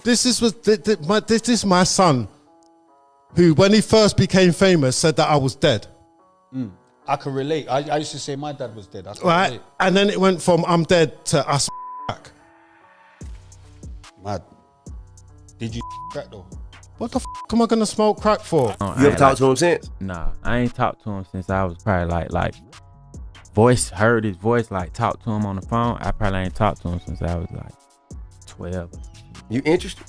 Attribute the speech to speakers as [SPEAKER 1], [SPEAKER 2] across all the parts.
[SPEAKER 1] This is my son, who, when he first became famous, said that I was dead.
[SPEAKER 2] I can relate. I used to say my dad was dead.
[SPEAKER 1] Right?
[SPEAKER 2] Relate.
[SPEAKER 1] And then it went from I'm dead to us back.
[SPEAKER 2] Mad. Did you crack though?
[SPEAKER 1] What the f am I gonna smoke crack for?
[SPEAKER 3] You ever talked to him since?
[SPEAKER 4] Nah, I ain't talked to him since I was probably like heard his voice, like talked to him on the phone. I probably ain't talked to him since I was like 12.
[SPEAKER 3] You interested?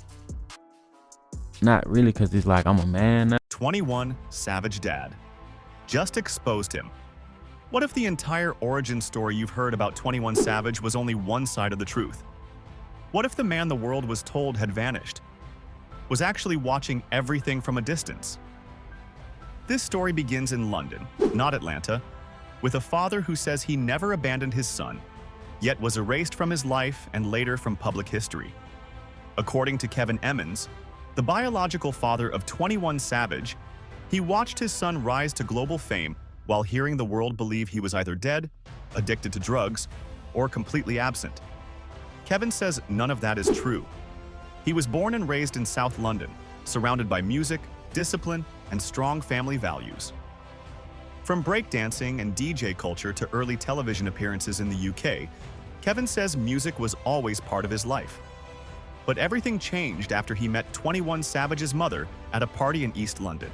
[SPEAKER 4] Not really, cause it's like I'm a man now.
[SPEAKER 5] 21 Savage Dad. Just exposed him. What if the entire origin story you've heard about 21 Savage was only one side of the truth? What if the man the world was told had vanished was actually watching everything from a distance? This story begins in London, not Atlanta, with a father who says he never abandoned his son, yet was erased from his life and later from public history. According to Kevin Emmons, the biological father of 21 Savage, he watched his son rise to global fame while hearing the world believe he was either dead, addicted to drugs, or completely absent. Kevin says none of that is true. He was born and raised in South London, surrounded by music, discipline, and strong family values. From breakdancing and DJ culture to early television appearances in the UK, Kevin says music was always part of his life. But everything changed after he met 21 Savage's mother at a party in East London.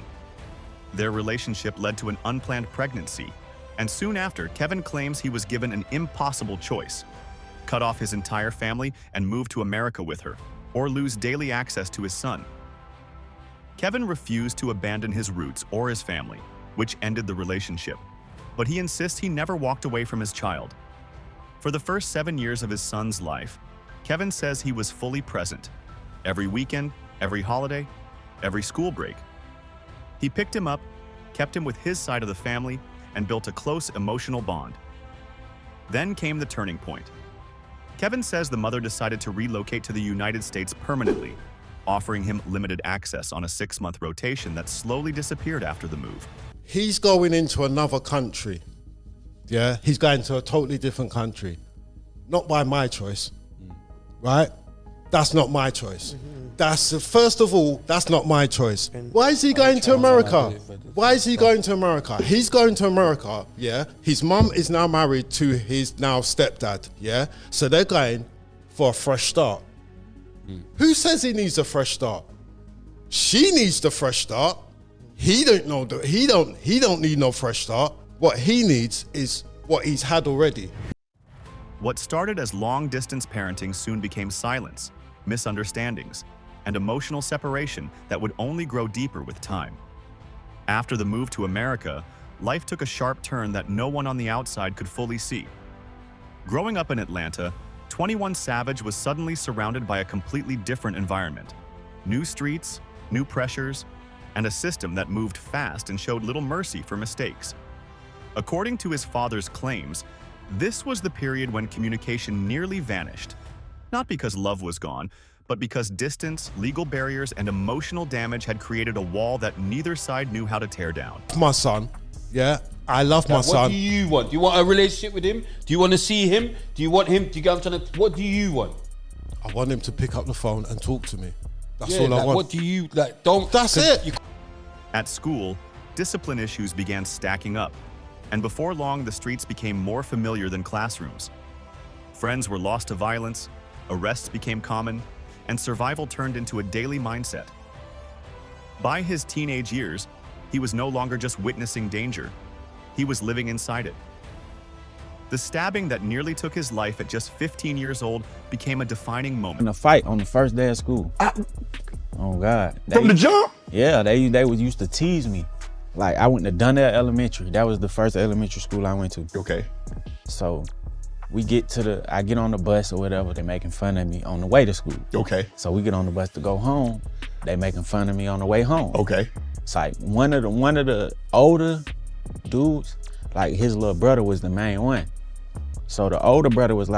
[SPEAKER 5] Their relationship led to an unplanned pregnancy, and soon after, Kevin claims he was given an impossible choice: cut off his entire family and move to America with her, or lose daily access to his son. Kevin refused to abandon his roots or his family, which ended the relationship, but he insists he never walked away from his child. For the first 7 years of his son's life, Kevin says he was fully present, every weekend, every holiday, every school break. He picked him up, kept him with his side of the family, and built a close emotional bond. Then came the turning point. Kevin says the mother decided to relocate to the United States permanently, offering him limited access on a 6-month rotation that slowly disappeared after the move.
[SPEAKER 1] He's going into another country. Yeah, he's going to a totally different country. Not by my choice, right? That's not my choice. First of all, that's not my choice. Why is he going to America? Why is he going to America? He's going to America, yeah? His mum is now married to his now stepdad, yeah? So they're going for a fresh start. Who says he needs a fresh start? She needs the fresh start. He don't know that he don't need no fresh start. What he needs is what he's had already.
[SPEAKER 5] What started as long-distance parenting soon became silence, misunderstandings, and emotional separation that would only grow deeper with time. After the move to America, life took a sharp turn that no one on the outside could fully see. Growing up in Atlanta, 21 Savage was suddenly surrounded by a completely different environment. New streets, new pressures, and a system that moved fast and showed little mercy for mistakes. According to his father's claims, this was the period when communication nearly vanished. Not because love was gone, but because distance, legal barriers, and emotional damage had created a wall that neither side knew how to tear down.
[SPEAKER 1] My son, yeah, I love my son.
[SPEAKER 2] What do you want? Do you want a relationship with him? Do you want to see him? Do you want him? Do you get him to? What do you want?
[SPEAKER 1] I want him to pick up the phone and talk to me. That's
[SPEAKER 2] Yeah,
[SPEAKER 1] all I
[SPEAKER 2] like,
[SPEAKER 1] want.
[SPEAKER 2] what do you like? Don't.
[SPEAKER 1] That's
[SPEAKER 2] 'cause
[SPEAKER 1] it.
[SPEAKER 5] At school, discipline issues began stacking up, and before long the streets became more familiar than classrooms. Friends were lost to violence, arrests became common, and survival turned into a daily mindset. By his teenage years, he was no longer just witnessing danger, he was living inside it. The stabbing that nearly took his life at just 15 years old became a defining
[SPEAKER 4] In
[SPEAKER 5] moment.
[SPEAKER 4] a fight on the first day of school. Oh God.
[SPEAKER 3] From the jump?
[SPEAKER 4] Yeah, they used to tease me. Like, I went to Dunnell Elementary. That was the first elementary school I went to.
[SPEAKER 3] Okay.
[SPEAKER 4] So I get on the bus or whatever, they're making fun of me on the way to school.
[SPEAKER 3] Okay.
[SPEAKER 4] So we get on the bus to go home, they making fun of me on the way home.
[SPEAKER 3] Okay.
[SPEAKER 4] It's like one of the older dudes, like his little brother was the main one. So the older brother was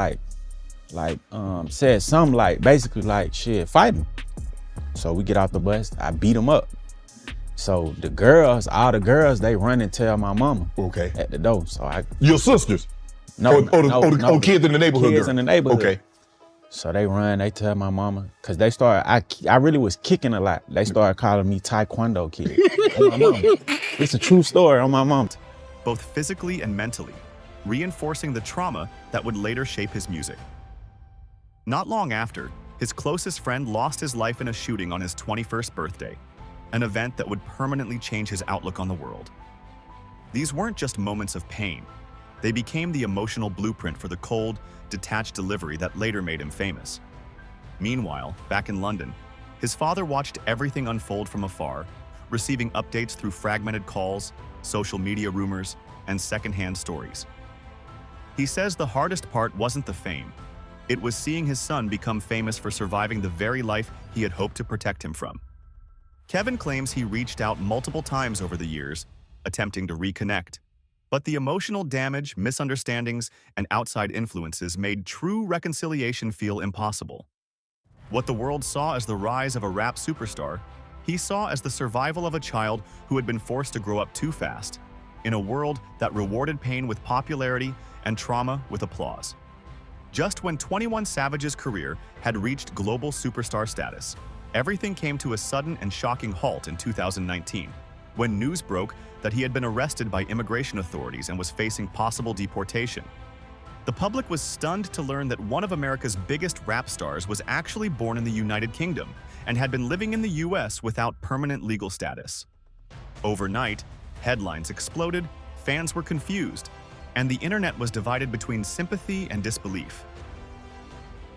[SPEAKER 4] said something like, basically like, shit, fight him. So we get off the bus, I beat him up. So all the girls, they run and tell my mama.
[SPEAKER 3] Okay.
[SPEAKER 4] At the door. So
[SPEAKER 3] Your sisters?
[SPEAKER 4] No,
[SPEAKER 3] Or kids in the neighborhood?
[SPEAKER 4] Kids in the neighborhood.
[SPEAKER 3] Okay.
[SPEAKER 4] So they run, they tell my mama, cause they started, I really was kicking a lot. They started calling me Taekwondo kid. On my mama. It's a true story on my mom.
[SPEAKER 5] both physically and mentally, reinforcing the trauma that would later shape his music. Not long after, his closest friend lost his life in a shooting on his 21st birthday, an event that would permanently change his outlook on the world. These weren't just moments of pain. They became the emotional blueprint for the cold, detached delivery that later made him famous. Meanwhile, back in London, his father watched everything unfold from afar, receiving updates through fragmented calls, social media rumors, and secondhand stories. He says the hardest part wasn't the fame. It was seeing his son become famous for surviving the very life he had hoped to protect him from. Kevin claims he reached out multiple times over the years, attempting to reconnect. But the emotional damage, misunderstandings, and outside influences made true reconciliation feel impossible. What the world saw as the rise of a rap superstar, he saw as the survival of a child who had been forced to grow up too fast, in a world that rewarded pain with popularity and trauma with applause. Just when 21 Savage's career had reached global superstar status, everything came to a sudden and shocking halt in 2019, when news broke that he had been arrested by immigration authorities and was facing possible deportation. The public was stunned to learn that one of America's biggest rap stars was actually born in the United Kingdom and had been living in the US without permanent legal status. Overnight, headlines exploded, fans were confused, and the internet was divided between sympathy and disbelief.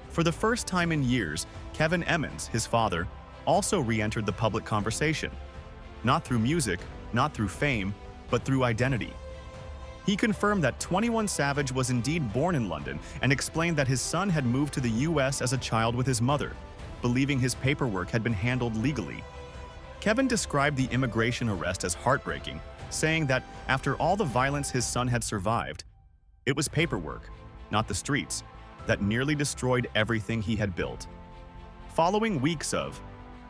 [SPEAKER 5] For the first time in years, Kevin Emmons, his father, also re-entered the public conversation. Not through music, not through fame, but through identity. He confirmed that 21 Savage was indeed born in London and explained that his son had moved to the US as a child with his mother, believing his paperwork had been handled legally. Kevin described the immigration arrest as heartbreaking, saying that after all the violence his son had survived, it was paperwork, not the streets, that nearly destroyed everything he had built. Following weeks of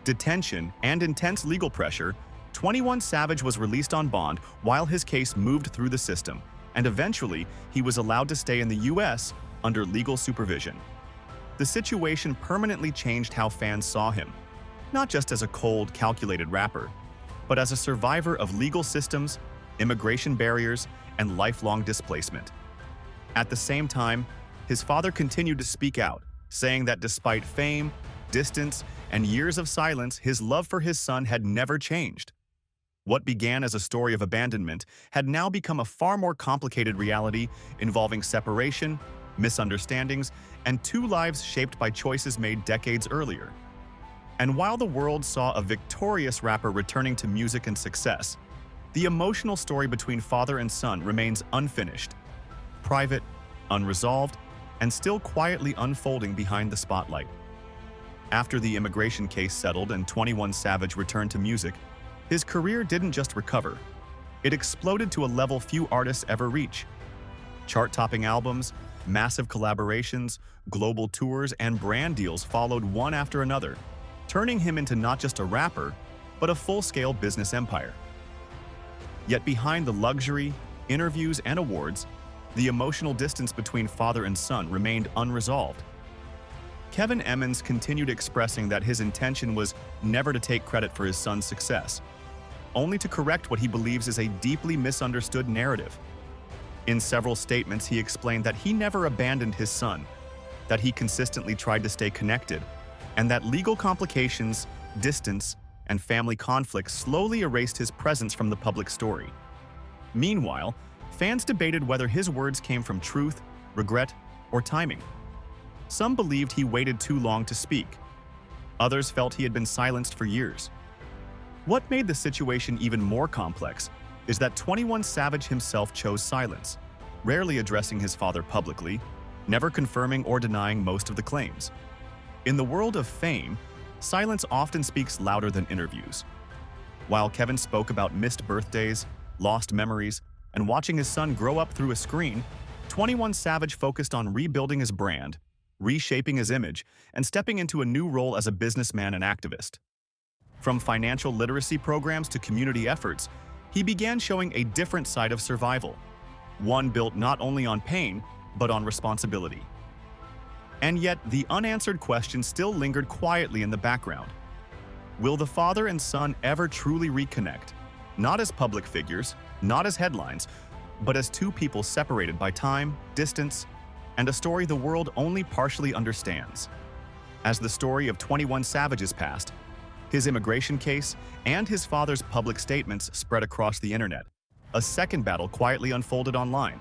[SPEAKER 5] detention and intense legal pressure, 21 Savage was released on bond while his case moved through the system, and eventually he was allowed to stay in the US under legal supervision. The situation permanently changed how fans saw him, not just as a cold, calculated rapper, but as a survivor of legal systems, immigration barriers, and lifelong displacement. At the same time, his father continued to speak out, saying that despite fame, distance, and years of silence, his love for his son had never changed. What began as a story of abandonment had now become a far more complicated reality involving separation, misunderstandings, and two lives shaped by choices made decades earlier. And while the world saw a victorious rapper returning to music and success, the emotional story between father and son remains unfinished, private, unresolved, and still quietly unfolding behind the spotlight. After the immigration case settled and 21 Savage returned to music, his career didn't just recover. It exploded to a level few artists ever reach. Chart-topping albums, massive collaborations, global tours, and brand deals followed one after another, turning him into not just a rapper, but a full-scale business empire. Yet behind the luxury, interviews, and awards, the emotional distance between father and son remained unresolved. Kevin Emmons continued expressing that his intention was never to take credit for his son's success, only to correct what he believes is a deeply misunderstood narrative. In several statements, he explained that he never abandoned his son, that he consistently tried to stay connected, and that legal complications, distance, and family conflicts slowly erased his presence from the public story. Meanwhile, fans debated whether his words came from truth, regret, or timing. Some believed he waited too long to speak. Others felt he had been silenced for years. What made the situation even more complex is that 21 Savage himself chose silence, rarely addressing his father publicly, never confirming or denying most of the claims. In the world of fame, silence often speaks louder than interviews. While Kevin spoke about missed birthdays, lost memories, and watching his son grow up through a screen, 21 Savage focused on rebuilding his brand, reshaping his image, and stepping into a new role as a businessman and activist. From financial literacy programs to community efforts, he began showing a different side of survival, one built not only on pain, but on responsibility. And yet, the unanswered question still lingered quietly in the background. Will the father and son ever truly reconnect? Not as public figures, not as headlines, but as two people separated by time, distance, and a story the world only partially understands. As the story of 21 Savage's passed, his immigration case, and his father's public statements spread across the internet, a second battle quietly unfolded online.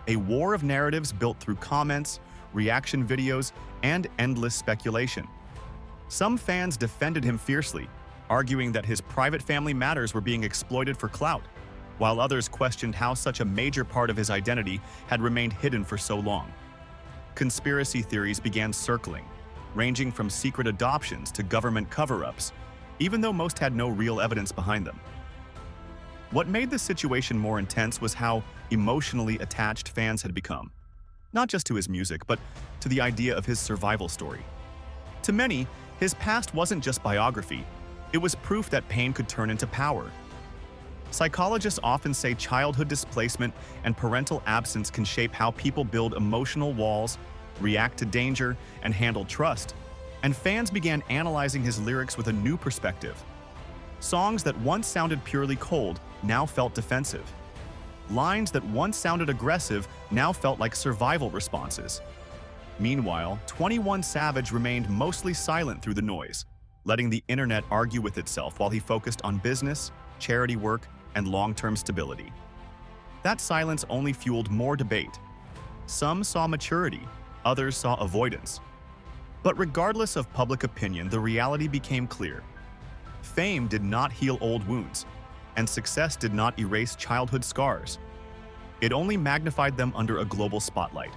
[SPEAKER 5] A war of narratives built through comments, reaction videos, and endless speculation. Some fans defended him fiercely, arguing that his private family matters were being exploited for clout, while others questioned how such a major part of his identity had remained hidden for so long. Conspiracy theories began circling, ranging from secret adoptions to government cover-ups, even though most had no real evidence behind them. What made the situation more intense was how emotionally attached fans had become, not just to his music, but to the idea of his survival story. To many, his past wasn't just biography, it was proof that pain could turn into power. Psychologists often say childhood displacement and parental absence can shape how people build emotional walls, react to danger, and handle trust, and fans began analyzing his lyrics with a new perspective. Songs that once sounded purely cold now felt defensive. Lines that once sounded aggressive now felt like survival responses. Meanwhile, 21 Savage remained mostly silent through the noise, letting the internet argue with itself while he focused on business, charity work, and long-term stability. That silence only fueled more debate. Some saw maturity, others saw avoidance. But regardless of public opinion, the reality became clear. Fame did not heal old wounds, and success did not erase childhood scars. It only magnified them under a global spotlight.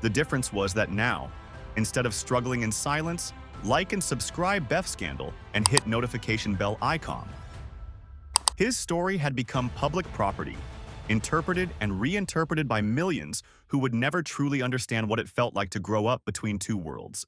[SPEAKER 5] The difference was that now, instead of struggling in silence, like and subscribe Beth Scandal and hit notification bell icon. His story had become public property, interpreted and reinterpreted by millions who would never truly understand what it felt like to grow up between two worlds.